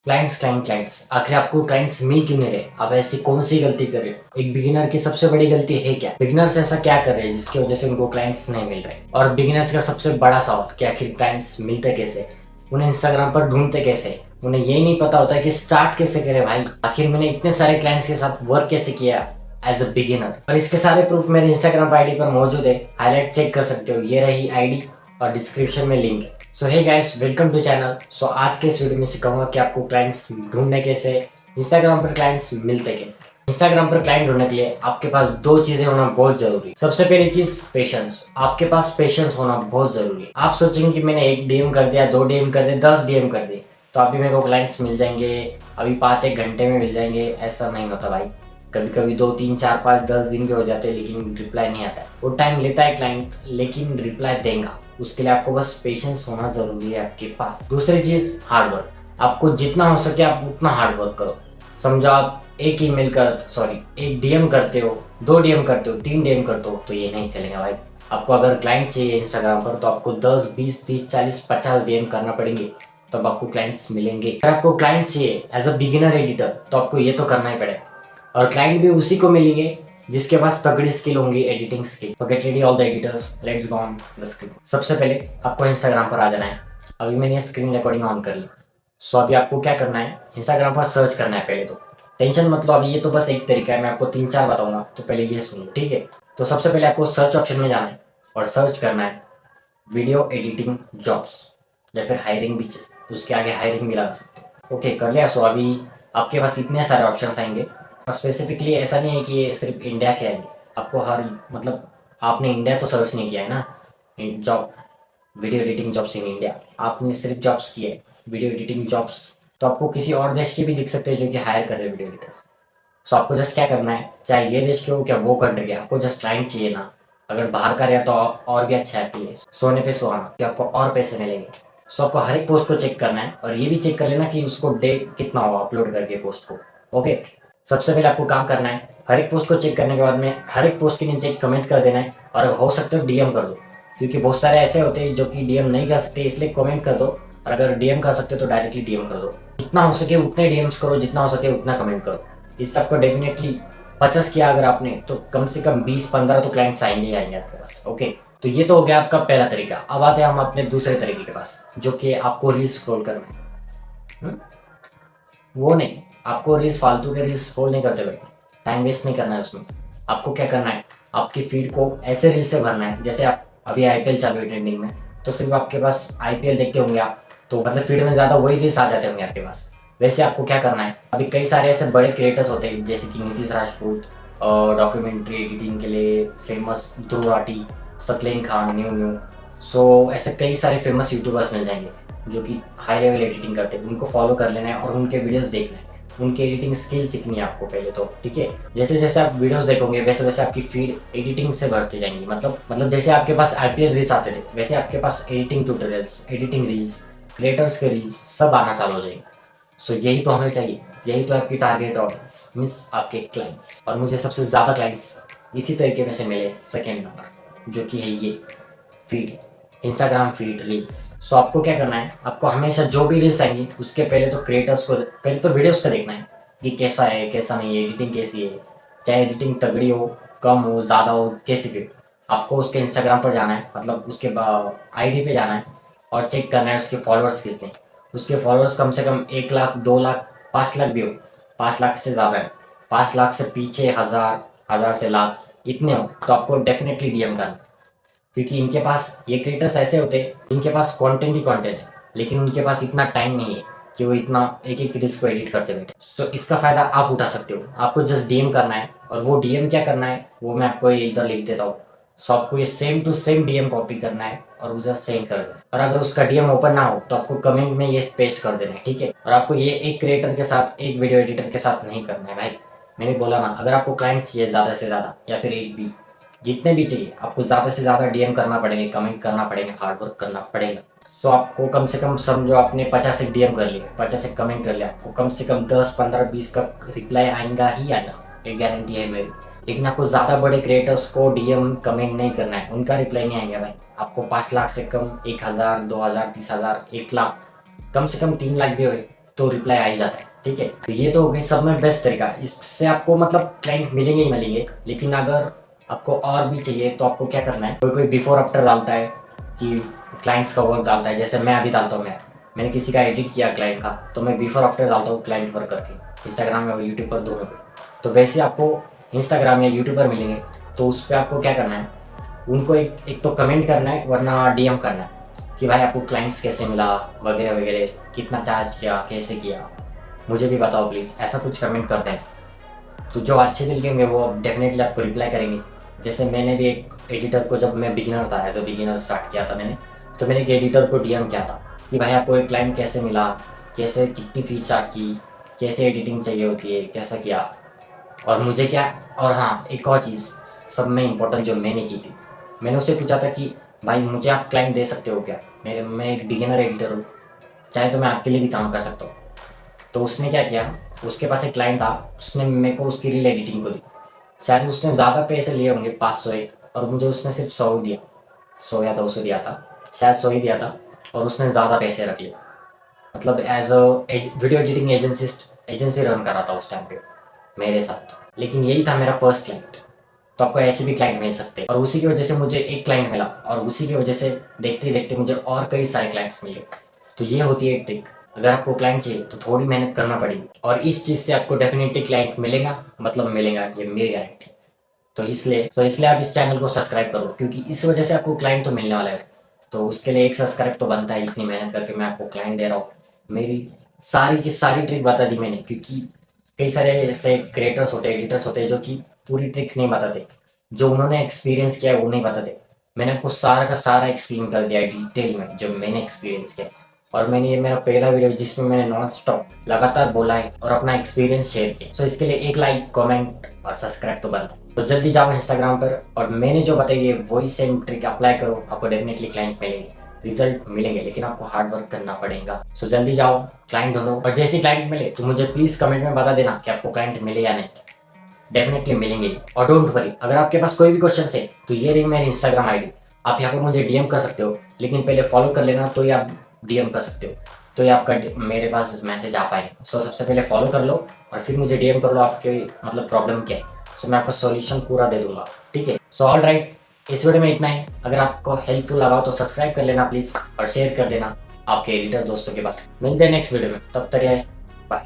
Clients आखिर आपको clients मिल क्यों नहीं रहे? आप ऐसी कौन सी गलती कर रहे हो? एक बिगिनर की सबसे बड़ी गलती है क्या? बिगिनर्स ऐसा क्या कर रहे हैं जिसकी वजह से उनको क्लाइंट्स नहीं मिल रहे? और बिगिनर्स का सबसे बड़ा सवाल कि आखिर क्लाइंट्स मिलते कैसे, उन्हें इंस्टाग्राम पर ढूंढते कैसे, उन्हें यही नहीं पता होता कि स्टार्ट कैसे करे। भाई आखिर मैंने इतने सारे क्लाइंट्स के साथ वर्क कैसे किया एज अ बिगिनर, और इसके सारे प्रूफ मेरे इंस्टाग्राम आईडी पर मौजूद है। हाईलाइट चेक कर सकते हो, ये रही आईडी और डिस्क्रिप्शन में लिंक है। So hey guys, welcome to channel. So आज के इस वीडियो में सिखाऊंगा कि आपको क्लाइंट्स ढूंढने कैसे, इंस्टाग्राम पर क्लाइंट्स मिलते कैसे। इंस्टाग्राम पर क्लाइंट ढूंढने के लिए आपके पास दो चीजें होना बहुत जरूरी है। सबसे पहली चीज पेशेंस। आपके पास पेशेंस होना बहुत जरूरी है। आप सोचेंगे कि मैंने एक डीएम कर दिया, दो डीएम कर दिया, 10 डीएम कर दिए तो अभी मेरे को क्लाइंट्स मिल जाएंगे, अभी 5-1 घंटे में मिल जाएंगे। ऐसा नहीं होता भाई। कभी कभी 2-3-4-5-10 दिन भी हो जाते हैं लेकिन रिप्लाई नहीं आता है। वो टाइम लेता है क्लाइंट, लेकिन रिप्लाई देगा। उसके लिए आपको बस पेशेंस होना जरूरी है आपके पास। दूसरी चीज हार्डवर्क। आपको जितना हो सके आप उतना हार्डवर्क करो। समझो आप एक डीएम करते हो, 2 डीएम करते हो, 3 डीएम करते हो तो ये नहीं चलेगा भाई। आपको अगर क्लाइंट चाहिए इंस्टाग्राम पर तो आपको 10, 20, 30, 40, 50 डीएम करना पड़ेंगे, तब आपको क्लाइंट्स मिलेंगे। अगर आपको क्लाइंट चाहिए एज अ बिगिनर एडिटर तो आपको ये तो करना ही पड़ेगा। और क्लाइंट भी उसी को मिलेंगे जिसके पास तगड़ी स्किल होंगी, एडिटिंग स्किल। तो get ready all the editors, let's go on the screen. सबसे पहले आपको इंस्टाग्राम पर आ जाना है। अभी मैंने ये स्क्रीन रिकॉर्डिंग ऑन कर ली। सो अभी आपको क्या करना है, इंस्टाग्राम पर सर्च करना है। पहले तो टेंशन मत लो, अभी ये तो बस एक तरीका है, मैं आपको 3-4 बताऊंगा, तो पहले ये सुन लो, ठीक है। तो सबसे पहले आपको सर्च ऑप्शन में जाना है और सर्च करना है वीडियो एडिटिंग जॉब्स, या फिर हायरिंग भी, उसके आगे हायरिंग भी लगा सकते हो। ओके, कर लिया। सो अभी आपके पास इतने सारे ऑप्शंस आएंगे, और स्पेसिफिकली ऐसा नहीं है कि ये सिर्फ इंडिया के आएंगे। आपको हर, मतलब आपने इंडिया तो सर्च नहीं किया है ना, job, video editing jobs in India आपने सिर्फ जॉब्स किए वीडियो एडिटिंग जॉब्स, तो आपको किसी और देश के भी दिख सकते हैं जो कि हायर कर रहे हैं वीडियो एडिटर्स। सो आपको जस्ट क्या करना है, चाहे ये देश के हो क्या वो कंट्री के, आपको जस्ट क्लाइंट चाहिए ना। अगर बाहर का रहा तो और भी अच्छा है आपके लिए, सोने पे सुहाना कि आपको और पैसे मिलेंगे। सो आपको हर एक पोस्ट को चेक करना है, और ये भी चेक कर लेना कि उसको डे कितना हुआ अपलोड करके पोस्ट को। ओके, सबसे पहले आपको काम करना है, हर एक पोस्ट को चेक करने के बाद में हर एक पोस्ट के नीचे एक कमेंट कर देना है, और हो सकते हो डीएम कर दो, क्योंकि बहुत सारे ऐसे होते हैं जो कि डीएम नहीं कर सकते, इसलिए कमेंट कर दो। और अगर डीएम कर सकते हो तो डायरेक्टली डीएम कर दो। जितना हो सके उतने डीएम्स करो, जितना हो सके उतना कमेंट करो। इससे आपको डेफिनेटली 50 किया अगर आपने, तो कम से कम 20-15 तो क्लाइंट्स आएंगे ही आएंगे आपके पास। ओके, तो ये तो हो गया आपका पहला तरीका। अब आते हैं हम अपने दूसरे तरीके के पास, जो कि आपको रील्स स्क्रॉल करना है। वो नहीं, आपको रील्स, फालतू के रील्स स्क्रॉल नहीं करते बैठे, टाइम वेस्ट नहीं करना है उसमें। आपको क्या करना है, आपकी फीड को ऐसे रील से भरना है, जैसे आप अभी आईपीएल चालू है ट्रेंडिंग में, तो सिर्फ आपके पास आईपीएल देखते होंगे आप, तो मतलब फीड में ज़्यादा वही रील्स आ जाते होंगे आपके पास। वैसे आपको क्या करना है, अभी कई सारे ऐसे बड़े क्रिएटर्स होते हैं जैसे कि नीतीश राजपूत, और डॉक्यूमेंट्री एडिटिंग के लिए famous Dhruv Rathee, सतलेन Khan, new new. सो ऐसे कई सारे फेमस यूट्यूबर्स मिल जाएंगे जो कि हाई लेवल एडिटिंग करते हैं। उनको फॉलो कर लेना है और उनके वीडियोस देखना है, उनकी एडिटिंग स्किल सीखनी है आपको पहले तो, ठीक है। जैसे जैसे आप वीडियोस देखोगे वैसे वैसे आपकी फीड एडिटिंग से भरती जाएंगी। मतलब जैसे आपके पास आईपीएल रील्स आते थे, वैसे आपके पास editing tutorials, editing reels, creators के रील्स सब आना चालू हो जाएंगे। सो यही तो हमें चाहिए, यही तो आपकी टारगेट ऑडियंस मीन्स आपके क्लाइंट्स। और मुझे सबसे ज़्यादा क्लाइंट्स इसी तरीके में से मिले, सेकेंड नंबर, जो कि है ये फीड, इंस्टाग्राम फीड रील्स। सो आपको क्या करना है, आपको हमेशा जो भी रील्स आएंगी उसके पहले तो क्रिएटर्स को, पहले तो वीडियोस का देखना है कि कैसा है कैसा नहीं है, एडिटिंग कैसी है, चाहे एडिटिंग तगड़ी हो, कम हो, ज़्यादा हो, कैसी भी। आपको उसके इंस्टाग्राम पर जाना है, मतलब उसके आईडी पे जाना है, और चेक करना है उसके फॉलोअर्स कितने हैं। उसके फॉलोअर्स कम से कम 1 लाख, 2 लाख, 5 लाख भी हो, 5 लाख से ज़्यादा है, 5 लाख से पीछे, 1000, 1000 से लाख, इतने हो तो आपको डेफिनेटली डीएम करना है। क्योंकि इनके पास, ये क्रिएटर्स ऐसे होते हैं, इनके पास कंटेंट ही कंटेंट है, लेकिन उनके पास इतना टाइम नहीं है कि वो इतना एक एक रील्स को एडिट करते बैठे। सो इसका फ़ायदा आप उठा सकते हो। आपको जस्ट डीएम करना है, और वो डीएम क्या करना है वो मैं आपको इधर लिख देता हूँ। सो आपको ये same to same DM copy करना है और उसे सेंड कर देना। और अगर उसका डीएम ओपन ना हो तो आपको कमेंट में ये पेस्ट कर देना है, ठीक है। और आपको ये एक क्रिएटर के साथ, एक वीडियो एडिटर के साथ नहीं करना है भाई। मैंने बोला ना, अगर आपको क्लाइंट चाहिए ज़्यादा से ज़्यादा, या फिर एक भी, जितने भी चाहिए, आपको ज़्यादा से ज़्यादा डीएम करना पड़ेंगे, कमेंट करना पड़ेगा, हार्डवर्क करना पड़ेगा। सो आपको कम से कम, समझो आपने 50 एक डीएम कर लिया, 50 एक कमेंट कर लिया, आपको कम से कम 10, 15, 20 का रिप्लाई आएगा ही आएगा, एक गारंटी है मेरी। लेकिन आपको ज़्यादा बड़े क्रिएटर्स को डीएम कमेंट नहीं करना है, उनका रिप्लाई नहीं आएगा भाई। आपको 5 लाख से कम, 1000, 2000, 30,000, 1 लाख, कम से कम 3 लाख भी हो तो रिप्लाई आ ही जाता है। ठीक है, तो ये तो हो गई सब में बेस्ट तरीका। इससे आपको मतलब क्लाइंट मिलेंगे ही मिलेंगे, लेकिन अगर आपको और भी चाहिए तो आपको क्या करना है, कोई कोई बिफोर आफ्टर डालता है कि क्लाइंट्स का वर्क डालता है, जैसे मैं अभी डालता हूँ। मैंने किसी का एडिट किया क्लाइंट का, तो मैं बिफोर आफ्टर डालता हूँ क्लाइंट वर्क करके, इंस्टाग्राम में और यूट्यूब पर दोनों पे। तो वैसे आपको इंस्टाग्राम या यूट्यूब पर मिलेंगे, तो उस पर आपको क्या करना है, उनको एक तो कमेंट करना है, वरना डीएम करना है कि भाई आपको क्लाइंट्स कैसे मिला, वगैरह वगैरह, कितना चार्ज किया, कैसे किया, मुझे भी बताओ प्लीज़, ऐसा कुछ कमेंट करते हैं। तो जो अच्छे दिल के होंगे वो डेफिनेटली आपको रिप्लाई करेंगे। जैसे मैंने भी एक एडिटर को, जब मैं बिगिनर था, एज अ बिगिनर स्टार्ट किया था मैंने, तो मैंने एक एडिटर को डीएम किया था कि भाई आपको एक क्लाइंट कैसे मिला, कैसे, कितनी फीस चार्ज की, कैसे एडिटिंग चाहिए होती है, कैसा किया, और मुझे क्या। और हाँ, एक और चीज़ सब में इम्पोर्टेंट जो मैंने की थी, मैंने उससे पूछा था कि भाई मुझे आप क्लाइंट दे सकते हो क्या, मैं एक बिगिनर एडिटर हूँ, चाहे तो मैं आपके लिए भी काम कर सकता हूँ। तो उसने क्या किया, उसके पास एक क्लाइंट था, उसने मेरे को उसकी रील एडिटिंग को दी। शायद उसने ज़्यादा पैसे लिए होंगे, 500 एक, और मुझे उसने सिर्फ 100 दिया, 100 या 200 दिया था, शायद 100 ही दिया था। और उसने ज़्यादा पैसे रख लिए, मतलब as a video editing agency run कर रहा था उस टाइम पे मेरे साथ। लेकिन यही था मेरा फर्स्ट क्लाइंट। तो आपको ऐसे भी क्लाइंट मिल सकते हैं, और उसी की वजह से मुझे एक क्लाइंट मिला, और उसी की वजह से देखते ही देखते मुझे और कई सारे क्लाइंट्स मिले। तो ये होती है ट्रिक। अगर आपको क्लाइंट चाहिए तो थोड़ी मेहनत करना पड़ेगी, और इस चीज़ से आपको डेफिनेटली क्लाइंट मिलेगा, मतलब मिलेगा, ये मेरी गारंटी। तो इसलिए आप इस चैनल को सब्सक्राइब करो, क्योंकि इस वजह से आपको क्लाइंट तो मिलने वाला है। तो उसके लिए एक सब्सक्राइब तो बनता है, इतनी मेहनत करके मैं आपको क्लाइंट दे रहा हूँ। मेरी सारी की सारी ट्रिक बता दी मैंने, क्योंकि कई सारे ऐसे क्रिएटर्स होते हैं, एडिटर्स होते हैं, जो कि पूरी ट्रिक नहीं बताते, जो उन्होंने एक्सपीरियंस किया है वो नहीं बताते। मैंने आपको सारा का सारा एक्सप्लेन कर दिया है डिटेल में, जो मैंने एक्सपीरियंस किया है। और मैंने, ये मेरा पहला वीडियो जिसमें मैंने नॉन स्टॉप लगातार बोला है और अपना एक्सपीरियंस शेयर किया। सो इसके लिए एक लाइक, कमेंट और सब्सक्राइब तो बनता है। तो जल्दी जाओ इंस्टाग्राम पर, और मैंने जो बताई है वही सेम ट्रिक अप्लाई करो, आपको डेफिनेटली क्लाइंट मिलेंगे, रिजल्ट मिलेंगे, लेकिन आपको हार्ड वर्क करना पड़ेगा। सो जल्दी जाओ, क्लाइंट ढूंढो, और जैसे ही क्लाइंट मिले तो मुझे प्लीज कमेंट में बता देना कि आपको क्लाइंट मिले या नहीं, डेफिनेटली मिलेंगे। और डोंट वरी, अगर आपके पास कोई भी क्वेश्चन है तो ये रही मेरी इंस्टाग्राम आईडी, आप यहाँ पर मुझे डीएम कर सकते हो, लेकिन पहले फॉलो कर लेना, तो ये आप डीएम कर सकते हो, तो ये आपका मेरे पास मैसेज आ पाए। सो सबसे पहले फॉलो कर लो, और फिर मुझे डीएम कर लो, आपके मतलब प्रॉब्लम क्या है, सो मैं आपको सॉल्यूशन पूरा दे दूंगा। ठीक है, सो ऑल राइट, इस वीडियो में इतना ही। अगर आपको हेल्पफुल लगा तो सब्सक्राइब कर लेना प्लीज़, और शेयर कर देना आपके एडिटर दोस्तों के पास। मिलते हैं नेक्स्ट वीडियो में, तब तक बाय।